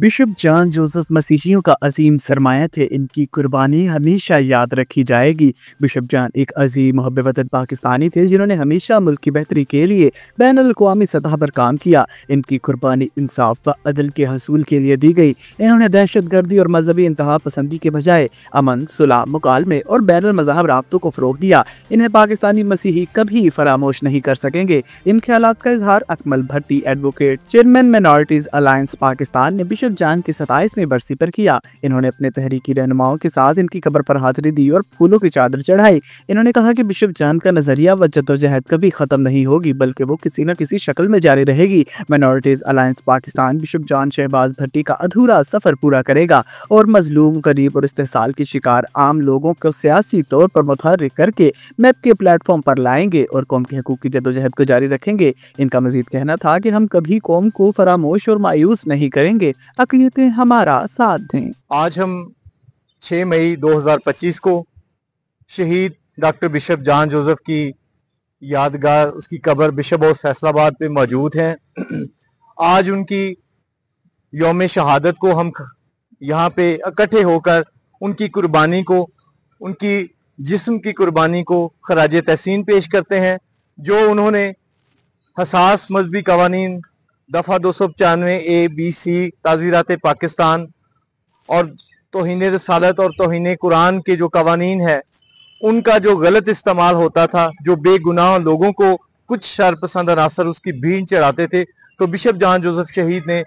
Bishop John Joseph मसीहियों का अजीम सरमाया थे। इनकी कुर्बानी हमेशा याद रखी जाएगी। बिशप जॉन एक अजीम मुहब्ब वतन पाकिस्तानी थे जिन्होंने हमेशा मुल्क की बेहतरी के लिए बैन अल-अक़वामी सतह पर काम किया। इनकी कुर्बानी इंसाफ व अदल के हसूल के लिए दी गई। इन्होंने दहशत गर्दी और मजहबी इंतहा पसंदी के बजाय अमन, सुलह, मुकालमे और बैन अल-मज़ाहब राब्तों को फ़रोग़ दिया। इन्हें पाकिस्तानी मसीही कभी फरामोश नहीं कर सकेंगे। इन ख्यालात का इजहार Akmal Bhatti, advocate, chairman minorities alliance Pakistan ने बिशप जॉन की 27वीं बरसी पर किया। इन्होंने अपने तहरीकी रहनुमाओं के साथ इनकी कब्र पर हाज़िरी दी और फूलों की चादर चढ़ाई। इन्होंने कहा कि बिशप जॉन का नजरिया व जद्दोजहद कभी खत्म नहीं होगी, बल्कि वो किसी न किसी शक्ल में जारी रहेगी। Minorities alliance Pakistan bishop John Shahbaz Bhatti का अधूरा सफर पूरा करेगा और मजलूम, गरीब और इस्तेहसाल की शिकार आम लोगों को सियासी तौर पर मुतहर्रिक करके मैप के प्लेटफॉर्म पर लाएंगे और कौम के हकूक़ की जद्दोजहद को जारी रखेंगे। इनका मजीद कहना था कि हम कभी कौम को फरामोश और मायूस नहीं करेंगे। अक़लियतें हमारा साथ दें। आज हम 6 मई 2025 को शहीद डॉक्टर बिशप जॉन जोसेफ की यादगार, उसकी कब्र बिशप हाउस फैसलाबाद पे मौजूद हैं। आज उनकी यौम शहादत को हम यहाँ पे इकट्ठे होकर उनकी कुर्बानी को, उनकी जिस्म की कुर्बानी को खराज तहसीन पेश करते हैं। जो उन्होंने हसास मजहबी कवानीन दफ़ा 295 A, B, C ताज़ीरात पाकिस्तान और तौहीन रसालत और तौहीन कुरान के जो कवानीन है, उनका जो गलत इस्तेमाल होता था, जो बेगुनाह लोगों को कुछ शरपसंद अनासर उसकी भीड़ चढ़ाते थे, तो बिशप जॉन जोसेफ शहीद ने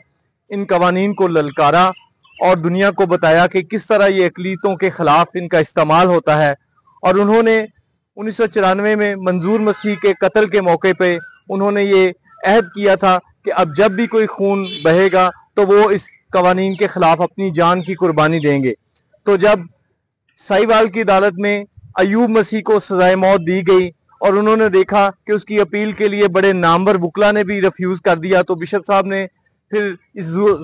इन कवानीन को ललकारा और दुनिया को बताया कि किस तरह ये अक़लीतों के खिलाफ इनका इस्तेमाल होता है। और उन्होंने 1994 में मंजूर मसीह के कत्ल के मौके पे उन्होंने ये अहद किया था कि अब जब भी कोई खून बहेगा तो वो इस कवानीन के खिलाफ अपनी जान की कुर्बानी देंगे। तो जब साहिवाल की अदालत में अयूब मसीह को सजाए मौत दी गई और उन्होंने देखा कि उसकी अपील के लिए बड़े नामवर वकला ने भी रिफ्यूज कर दिया, तो बिशप साहब ने फिर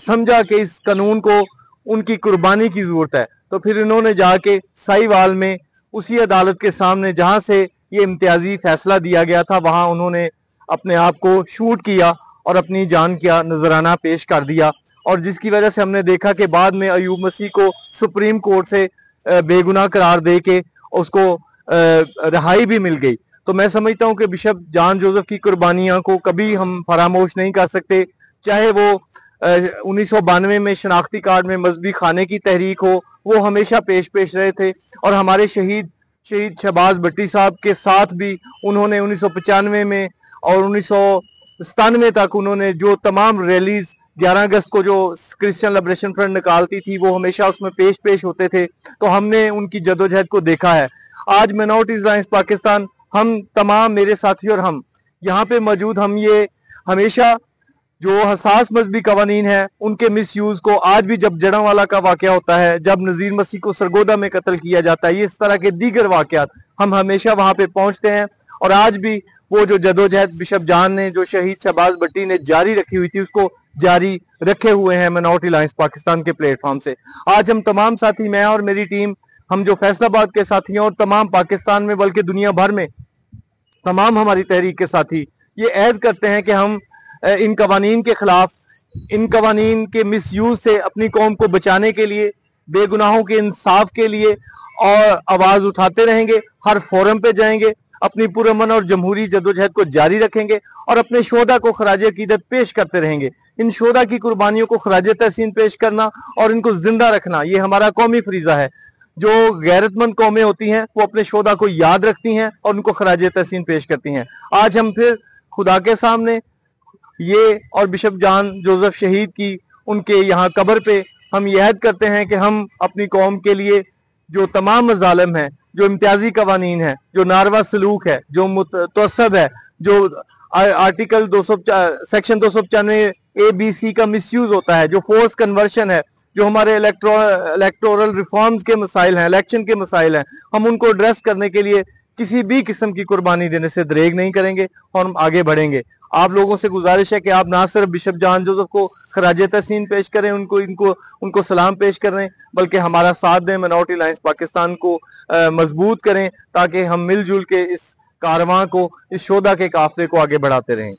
समझा कि इस कानून को उनकी कुर्बानी की जरूरत है। तो फिर इन्होंने जाके साहिवाल में उसी अदालत के सामने जहां से ये इम्तियाजी फैसला दिया गया था, वहां उन्होंने अपने आप को शूट किया और अपनी जान का नजराना पेश कर दिया। और जिसकी वजह से हमने देखा कि बाद में अयूब मसीह को सुप्रीम कोर्ट से बेगुनाह करार दे के उसको रिहाई भी मिल गई। तो मैं समझता हूं कि बिशप जॉन जोसेफ की कुर्बानियां को कभी हम फरामोश नहीं कर सकते, चाहे वो 1992 में शनाख्ती कार्ड में मजहबी खाने की तहरीक हो, वो हमेशा पेश रहे थे। और हमारे शहीद शहबाज भट्टी साहब के साथ भी उन्होंने 1995 में और 1997 तक उन्होंने जो तमाम रैलीज 11 अगस्त को जो क्रिश्चियन लिबरेशन फ्रंट निकालती थी, वो हमेशा उसमें पेश होते थे। तो हमने उनकी जदोजहद को देखा है। आज माइनॉरिटीज अलायंस पाकिस्तान, हम तमाम, मेरे साथी और हम यहाँ पे मौजूद, हम ये हमेशा जो हसास मजहबी कवानीन है उनके मिस यूज को, आज भी जब जड़ांवाला का वाकया होता है, जब नजीर मसीह को सरगोदा में कत्ल किया जाता है, इस तरह के दीगर वाकयात, हम हमेशा वहां पे पहुंचते हैं। और आज भी वो जो जदोजहद बिशप जॉन ने, जो शहीद शहबाज भट्टी ने जारी रखी हुई थी, उसको जारी रखे हुए हैं माइनॉरिटी अलायंस पाकिस्तान के प्लेटफॉर्म से। आज हम तमाम साथी, मैं और मेरी टीम, हम जो फैसलाबाद के साथी हैं और तमाम पाकिस्तान में बल्कि दुनिया भर में तमाम हमारी तहरीक के साथी ये ऐद करते हैं कि हम इन कवानीन के खिलाफ, इन कवानीन के मिस यूज से अपनी कौम को बचाने के लिए, बेगुनाहों के इंसाफ के लिए और आवाज उठाते रहेंगे। हर फोरम पे जाएंगे, अपनी पुरअमन और जमहूरी जदोजहद को जारी रखेंगे और अपने शोधा को खराज अकीदत पेश करते रहेंगे। इन शोधा की कुर्बानियों को खराज तहसीन पेश करना और इनको जिंदा रखना, ये हमारा कौमी फरीजा है। जो गैरतमंद कौमें होती हैं वो अपने शोधा को याद रखती हैं और उनको खराज तहसीन पेश करती हैं। आज हम फिर खुदा के सामने ये और बिशप जॉन जोसेफ शहीद की उनके यहाँ कब्र पे हम ये अहद करते हैं कि हम अपनी कौम के लिए जो तमाम मजालिम हैं, जो इम्तियाजी कवानीन है, जो नारवा सलूक है, जो मुतअस्सब है, जो article section 295 A, B, C का मिसयूज होता है, जो फोर्स कन्वर्शन है, जो हमारे इलेक्टोरल रिफॉर्म्स के मसाइल हैं, इलेक्शन के मसाइल हैं, हम उनको एड्रेस करने के लिए किसी भी किस्म की कुर्बानी देने से दरेग नहीं करेंगे और हम आगे बढ़ेंगे। आप लोगों से गुजारिश है कि आप ना सिर्फ बिशप जॉन जोसेफ को खराज तहसीन पेश करें, उनको सलाम पेश करें, बल्कि हमारा साथ दें, माइनॉरिटी अलायंस पाकिस्तान को मजबूत करें, ताकि हम मिलजुल के इस कारवां को, इस शोधा के काफले को आगे बढ़ाते रहें।